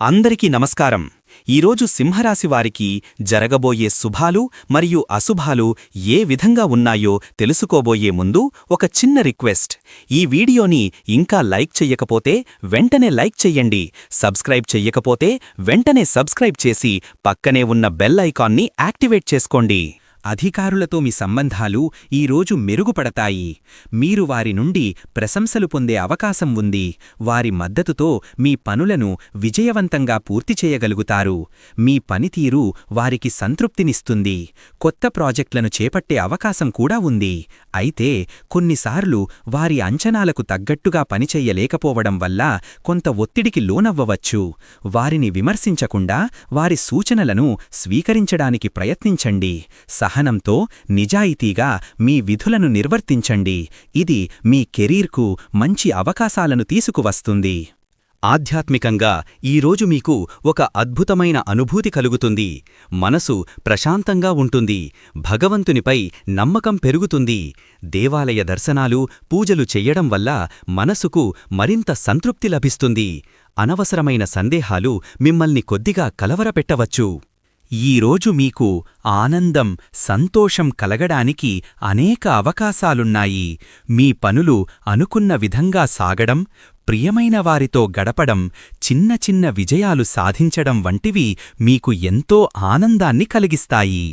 అందరికీ నమస్కారం. ఈరోజు సింహరాశి వారికి జరగబోయే శుభాలు మరియు అశుభాలు ఏ విధంగా ఉన్నాయో తెలుసుకోబోయే ముందు ఒక చిన్న రిక్వెస్ట్. ఈ వీడియోని ఇంకా లైక్ చెయ్యకపోతే వెంటనే లైక్ చెయ్యండి. సబ్స్క్రైబ్ చెయ్యకపోతే వెంటనే సబ్స్క్రైబ్ చేసి పక్కనే ఉన్న బెల్ ఐకాన్ని యాక్టివేట్ చేసుకోండి. అధికారులతో మీ సంబంధాలు ఈరోజు మెరుగుపడతాయి. మీరు వారి నుండి ప్రశంసలు పొందే అవకాశం ఉంది. వారి మద్దతుతో మీ పనులను విజయవంతంగా పూర్తి చేయగలుగుతారు. మీ పనితీరు వారికి సంతృప్తినిస్తుంది. కొత్త ప్రాజెక్టులను చేపట్టే అవకాశం కూడా ఉంది. అయితే కొన్నిసార్లు వారి అంచనాలకు తగ్గట్టుగా పనిచెయ్యలేకపోవడం వల్ల కొంత ఒత్తిడికి లోనవ్వవచ్చు. వారిని విమర్శించకుండా వారి సూచనలను స్వీకరించడానికి ప్రయత్నించండి. సహనంతో నిజాయితీగా మీ విధులను నిర్వర్తించండి. ఇది మీ కెరీర్కు మంచి అవకాశాలను తీసుకువస్తుంది. ఆధ్యాత్మికంగా ఈరోజు మీకు ఒక అద్భుతమైన అనుభూతి కలుగుతుంది. మనసు ప్రశాంతంగా ఉంటుంది. భగవంతునిపై నమ్మకం పెరుగుతుంది. దేవాలయ దర్శనాలు, పూజలు చెయ్యడం వల్ల మనసుకు మరింత సంతృప్తి లభిస్తుంది. అనవసరమైన సందేహాలు మిమ్మల్ని కొద్దిగా కలవరపెట్టవచ్చు. ఈరోజు మీకు ఆనందం, సంతోషం కలగడానికి అనేక అవకాశాలున్నాయి. మీ పనులు అనుకున్న విధంగా సాగడం, ప్రియమైన వారితో గడపడం, చిన్న చిన్న విజయాలు సాధించడం వంటివి మీకు ఎంతో ఆనందాన్ని కలిగిస్తాయి.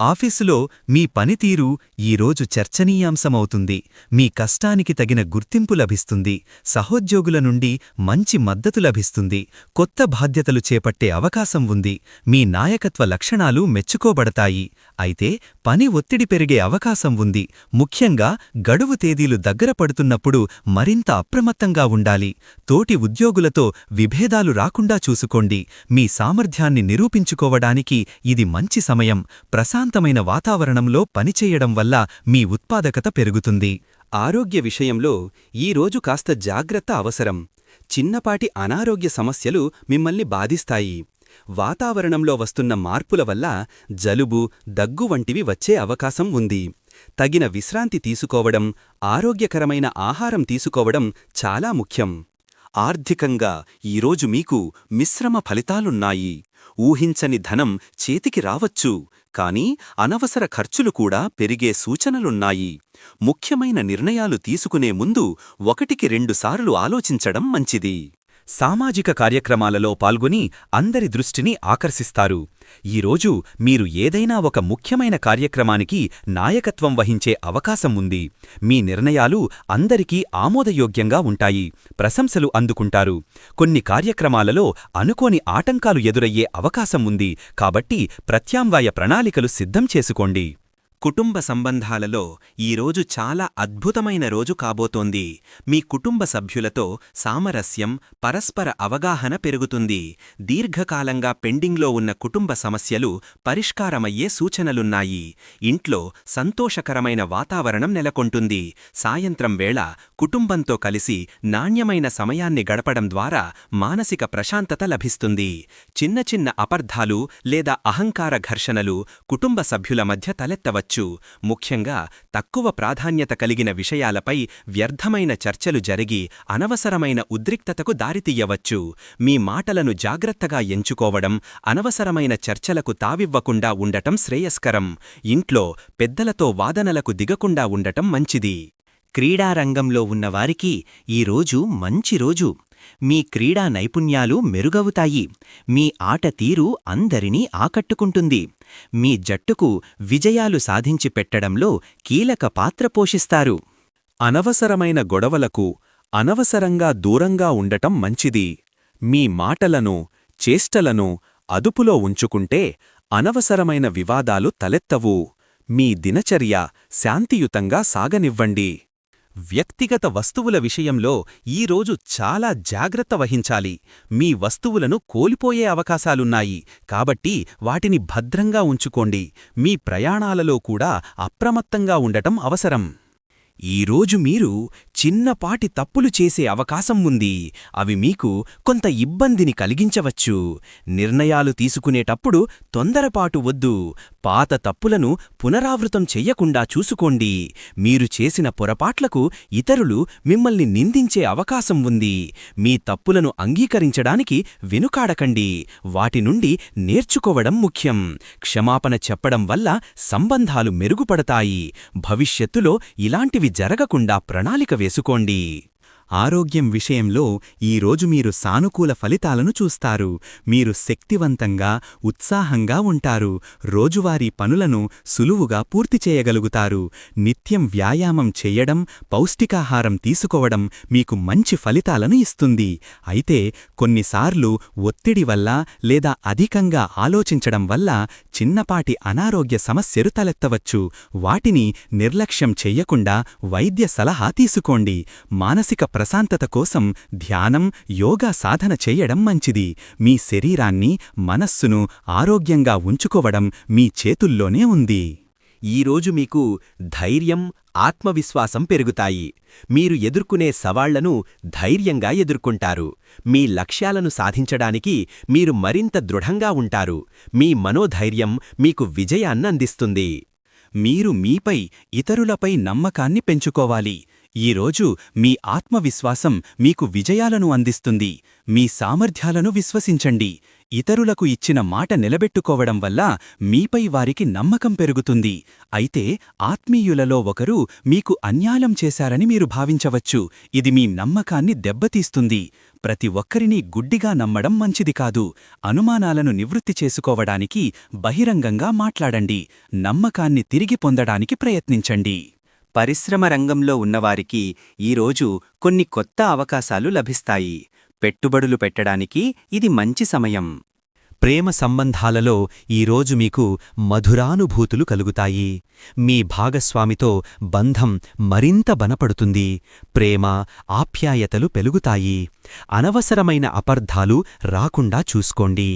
ఆఫీసులో మీ పనితీరు ఈరోజు చర్చనీయాంశమవుతుంది. మీ కష్టానికి తగిన గుర్తింపు లభిస్తుంది. సహోద్యోగుల నుండి మంచి మద్దతు లభిస్తుంది. కొత్త బాధ్యతలు చేపట్టే అవకాశం ఉంది. మీ నాయకత్వ లక్షణాలు మెచ్చుకోబడతాయి. అయితే పని ఒత్తిడి పెరిగే అవకాశం ఉంది. ముఖ్యంగా గడువు తేదీలు దగ్గర పడుతున్నప్పుడు మరింత అప్రమత్తంగా ఉండాలి. తోటి ఉద్యోగులతో విభేదాలు రాకుండా చూసుకోండి. మీ సామర్థ్యాన్ని నిరూపించుకోవడానికి ఇది మంచి సమయం. ప్రశాంతమైన వాతావరణంలో పనిచేయడం వల్ల మీ ఉత్పాదకత పెరుగుతుంది. ఆరోగ్య విషయంలో ఈరోజు కాస్త జాగ్రత్త అవసరం. చిన్నపాటి అనారోగ్య సమస్యలు మిమ్మల్ని బాధిస్తాయి. వాతావరణంలో వస్తున్న మార్పుల వల్ల జలుబు, దగ్గు వంటివి వచ్చే అవకాశం ఉంది. తగిన విశ్రాంతి తీసుకోవడం, ఆరోగ్యకరమైన ఆహారం తీసుకోవడం చాలా ముఖ్యం. ఆర్థికంగా ఈరోజు మీకు మిశ్రమ ఫలితాలున్నాయి. ఊహించని ధనం చేతికి రావచ్చు, కానీ అనవసర ఖర్చులు కూడా పెరిగే సూచనలున్నాయి. ముఖ్యమైన నిర్ణయాలు తీసుకునే ముందు 1-2 సార్లు ఆలోచించడం మంచిది. సామాజిక కార్యక్రమాలలో పాల్గొని అందరి దృష్టిని ఆకర్షిస్తారు. ఈరోజు మీరు ఏదైనా ఒక ముఖ్యమైన కార్యక్రమానికి నాయకత్వం వహించే అవకాశం ఉంది. మీ నిర్ణయాలు అందరికీ ఆమోదయోగ్యంగా ఉంటాయి. ప్రశంసలు అందుకుంటారు. కొన్ని కార్యక్రమాలలో అనుకోని ఆటంకాలు ఎదురయ్యే అవకాశం ఉంది. కాబట్టి ప్రత్యామ్నాయ ప్రణాళికలు సిద్ధం చేసుకోండి. కుటుంబ సంబంధాలలో ఈరోజు చాలా అద్భుతమైన రోజు కాబోతోంది. మీ కుటుంబ సభ్యులతో సామరస్యం, పరస్పర అవగాహన పెరుగుతుంది. దీర్ఘకాలంగా పెండింగ్లో ఉన్న కుటుంబ సమస్యలు పరిష్కారమయ్యే సూచనలున్నాయి. ఇంట్లో సంతోషకరమైన వాతావరణం నెలకొంటుంది. సాయంత్రం వేళ కుటుంబంతో కలిసి నాణ్యమైన సమయాన్ని గడపడం ద్వారా మానసిక ప్రశాంతత లభిస్తుంది. చిన్న చిన్న అపార్థాలు లేదా అహంకార ఘర్షణలు కుటుంబ సభ్యుల మధ్య తలెత్తవచ్చు. ముఖ్యంగా తక్కువ ప్రాధాన్యత కలిగిన విషయాలపై వ్యర్థమైన చర్చలు జరిగి అనవసరమైన ఉద్రిక్తతకు దారితీయవచ్చు. మీ మాటలను జాగ్రత్తగా ఎంచుకోవడం, అనవసరమైన చర్చలకు తావివ్వకుండా ఉండటం శ్రేయస్కరం. ఇంట్లో పెద్దలతో వాదనలకు దిగకుండా ఉండటం మంచిది. క్రీడారంగంలో ఉన్నవారికి ఈరోజు మంచి రోజు. మీ క్రీడా నైపుణ్యాలు మెరుగవుతాయి. మీ ఆట తీరు అందరినీ ఆకట్టుకుంటుంది. మీ జట్టుకు విజయాలు సాధించి పెట్టడంలో కీలక పాత్ర పోషిస్తారు. అనవసరమైన గొడవలకు అనవసరంగా దూరంగా ఉండటం మంచిది. మీ మాటలను, చేష్టలను అదుపులో ఉంచుకుంటే అనవసరమైన వివాదాలు తలెత్తవు. మీ దినచర్య శాంతియుతంగా సాగనివ్వండి. వ్యక్తిగత వస్తువుల విషయంలో ఈరోజు చాలా జాగ్రత్త వహించాలి. మీ వస్తువులను కోల్పోయే అవకాశాలున్నాయి. కాబట్టి వాటిని భద్రంగా ఉంచుకోండి. మీ ప్రయాణాలలో కూడా అప్రమత్తంగా ఉండటం అవసరం. ఈరోజు మీరు చిన్నపాటి తప్పులు చేసే అవకాశం ఉంది. అవి మీకు కొంత ఇబ్బందిని కలిగించవచ్చు. నిర్ణయాలు తీసుకునేటప్పుడు తొందరపాటు వద్దు. పాత తప్పులను పునరావృతం చెయ్యకుండా చూసుకోండి. మీరు చేసిన పొరపాట్లకు ఇతరులు మిమ్మల్ని నిందించే అవకాశం ఉంది. మీ తప్పులను అంగీకరించడానికి వెనుకాడకండి. వాటి నుండి నేర్చుకోవడం ముఖ్యం. క్షమాపణ చెప్పడం వల్ల సంబంధాలు మెరుగుపడతాయి. భవిష్యత్తులో ఇలాంటివి జరగకుండా ప్రణాళిక వేసుకోండి. ఆరోగ్యం విషయంలో ఈరోజు మీరు సానుకూల ఫలితాలను చూస్తారు. మీరు శక్తివంతంగా, ఉత్సాహంగా ఉంటారు. రోజువారీ పనులను సులువుగా పూర్తి చేయగలుగుతారు. నిత్యం వ్యాయామం చెయ్యడం, పౌష్టికాహారం తీసుకోవడం మీకు మంచి ఫలితాలను ఇస్తుంది. అయితే కొన్నిసార్లు ఒత్తిడి వల్ల లేదా అధికంగా ఆలోచించడం వల్ల చిన్నపాటి అనారోగ్య సమస్యలు తలెత్తవచ్చు. వాటిని నిర్లక్ష్యం చెయ్యకుండా వైద్య సలహా తీసుకోండి. మానసిక ప్రశాంతత కోసం ధ్యానం, యోగా సాధన చెయ్యడం మంచిది. మీ శరీరాన్ని, మనస్సును ఆరోగ్యంగా ఉంచుకోవడం మీ చేతుల్లోనే ఉంది. ఈరోజు మీకు ధైర్యం, ఆత్మవిశ్వాసం పెరుగుతాయి. మీరు ఎదుర్కొనే సవాళ్లను ధైర్యంగా ఎదుర్కొంటారు. మీ లక్ష్యాలను సాధించడానికి మీరు మరింత దృఢంగా ఉంటారు. మీ మనోధైర్యం మీకు విజయాన్నందిస్తుంది. మీరు మీపై, ఇతరులపై నమ్మకాన్ని పెంచుకోవాలి. ఈరోజు మీ ఆత్మవిశ్వాసం మీకు విజయాలను అందిస్తుంది. మీ సామర్థ్యాలను విశ్వసించండి. ఇతరులకు ఇచ్చిన మాట నిలబెట్టుకోవడం వల్ల మీపై వారికి నమ్మకం పెరుగుతుంది. అయితే ఆత్మీయులలో ఒకరు మీకు అన్యాయం చేశారని మీరు భావించవచ్చు. ఇది మీ నమ్మకాన్ని దెబ్బతీస్తుంది. ప్రతి ఒక్కరినీ గుడ్డిగా నమ్మడం మంచిది కాదు. అనుమానాలను నివృత్తి చేసుకోవడానికి బహిరంగంగా మాట్లాడండి. నమ్మకాన్ని తిరిగి పొందడానికి ప్రయత్నించండి. పరిశ్రమ రంగంలో ఉన్నవారికి ఈరోజు కొన్ని కొత్త అవకాశాలు లభిస్తాయి. పెట్టుబడులు పెట్టడానికి ఇది మంచి సమయం. ప్రేమ సంబంధాలలో ఈరోజు మీకు మధురానుభూతులు కలుగుతాయి. మీ భాగస్వామితో బంధం మరింత బలపడుతుంది. ప్రేమ, ఆప్యాయతలు పెరుగుతాయి. అనవసరమైన అపార్థాలు రాకుండా చూసుకోండి.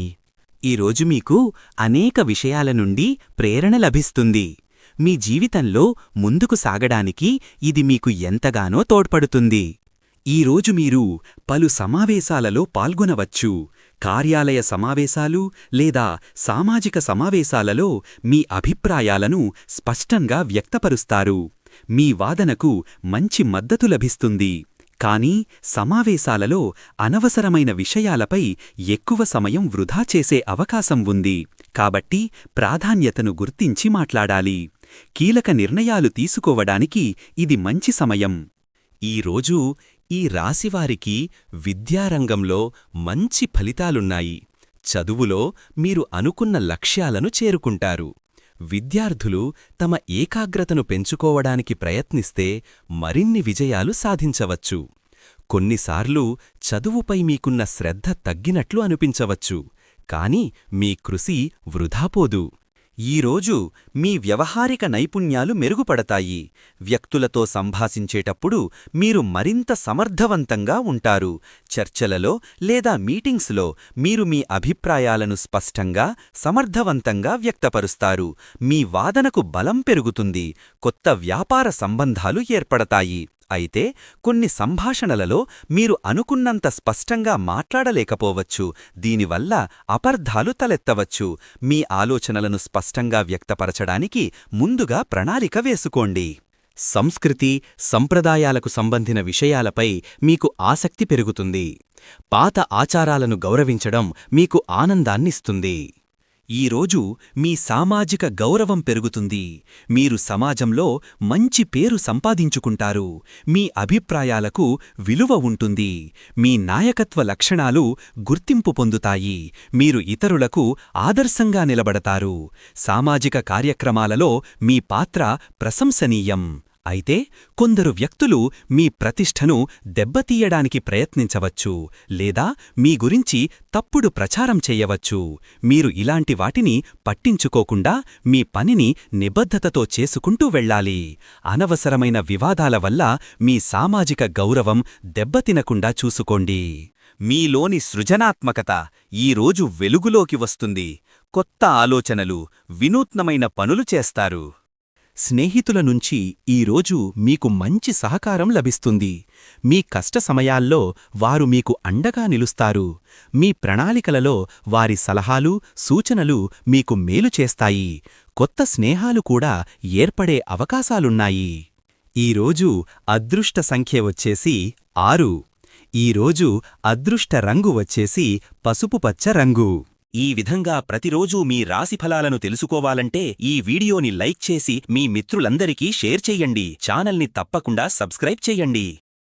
ఈరోజు మీకు అనేక విషయాల నుండి ప్రేరణ లభిస్తుంది. మీ జీవితంలో ముందుకు సాగడానికి ఇది మీకు ఎంతగానో తోడ్పడుతుంది. ఈరోజు మీరు పలు సమావేశాలలో పాల్గొనవచ్చు. కార్యాలయ సమావేశాలు లేదా సామాజిక సమావేశాలలో మీ అభిప్రాయాలను స్పష్టంగా వ్యక్తపరుస్తారు. మీ వాదనకు మంచి మద్దతు లభిస్తుంది. కానీ సమావేశాలలో అనవసరమైన విషయాలపై ఎక్కువ సమయం వృధా చేసే అవకాశం ఉంది. కాబట్టి ప్రాధాన్యతను గుర్తించి మాట్లాడాలి. కీలక నిర్ణయాలు తీసుకోవడానికి ఇది మంచి సమయం. ఈరోజు ఈ రాశివారికి విద్యారంగంలో మంచి ఫలితాలున్నాయి. చదువులో మీరు అనుకున్న లక్ష్యాలను చేరుకుంటారు. విద్యార్థులు తమ ఏకాగ్రతను పెంచుకోవడానికి ప్రయత్నిస్తే మరిన్ని విజయాలు సాధించవచ్చు. కొన్నిసార్లు చదువుపై మీకున్న శ్రద్ధ తగ్గినట్లు అనిపించవచ్చు. కాని మీ కృషి వృధాపోదు. ఈరోజు మీ వ్యవహారిక నైపుణ్యాలు మెరుగుపడతాయి. వ్యక్తులతో సంభాషించేటప్పుడు మీరు మరింత సమర్థవంతంగా ఉంటారు. చర్చలలో లేదా మీటింగ్స్లో మీరు మీ అభిప్రాయాలను స్పష్టంగా, సమర్థవంతంగా వ్యక్తపరుస్తారు. మీ వాదనకు బలం పెరుగుతుంది. కొత్త వ్యాపార సంబంధాలు ఏర్పడతాయి. అయితే కొన్ని సంభాషణలలో మీరు అనుకున్నంత స్పష్టంగా మాట్లాడలేకపోవచ్చు. దీనివల్ల అపార్థాలు తలెత్తవచ్చు. మీ ఆలోచనలను స్పష్టంగా వ్యక్తపరచడానికి ముందుగా ప్రణాళిక వేసుకోండి. సంస్కృతి, సంప్రదాయాలకు సంబంధిన విషయాలపై మీకు ఆసక్తి పెరుగుతుంది. పాత ఆచారాలను గౌరవించడం మీకు ఆనందాన్నిస్తుంది. ఈరోజు మీ సామాజిక గౌరవం పెరుగుతుంది. మీరు సమాజంలో మంచి పేరు సంపాదించుకుంటారు. మీ అభిప్రాయాలకు విలువ ఉంటుంది. మీ నాయకత్వ లక్షణాలు గుర్తింపు పొందుతాయి. మీరు ఇతరులకు ఆదర్శంగా నిలబడతారు. సామాజిక కార్యక్రమాలలో మీ పాత్ర ప్రశంసనీయం. అయితే కొందరు వ్యక్తులు మీ ప్రతిష్టను దెబ్బతీయడానికి ప్రయత్నించవచ్చు లేదా మీ గురించి తప్పుడు ప్రచారం చెయ్యవచ్చు. మీరు ఇలాంటి వాటిని పట్టించుకోకుండా మీ పనిని నిబద్ధతతో చేసుకుంటూ వెళ్ళాలి. అనవసరమైన వివాదాల వల్ల మీ సామాజిక గౌరవం దెబ్బతినకుండా చూసుకోండి. మీలోని సృజనాత్మకత ఈరోజు వెలుగులోకి వస్తుంది. కొత్త ఆలోచనలు, వినూత్నమైన పనులు చేస్తారు. స్నేహితుల నుంచి ఈరోజు మీకు మంచి సహకారం లభిస్తుంది. మీ కష్ట సమయాల్లో వారు మీకు అండగా నిలుస్తారు. మీ ప్రణాళికలలో వారి సలహాలు, సూచనలు మీకు మేలు చేస్తాయి. కొత్త స్నేహాలు కూడా ఏర్పడే అవకాశాలున్నాయి. ఈరోజు అదృష్ట సంఖ్య వచ్చేసి 6. ఈరోజు అదృష్ట రంగు వచ్చేసి పసుపుపచ్చ రంగు. ఈ విధంగా ప్రతిరోజూ మీ రాశిఫలాలను తెలుసుకోవాలంటే ఈ వీడియోని లైక్ చేసి మీ మిత్రులందరికీ షేర్ చెయ్యండి. ఛానల్ని తప్పకుండా సబ్స్క్రైబ్ చెయ్యండి.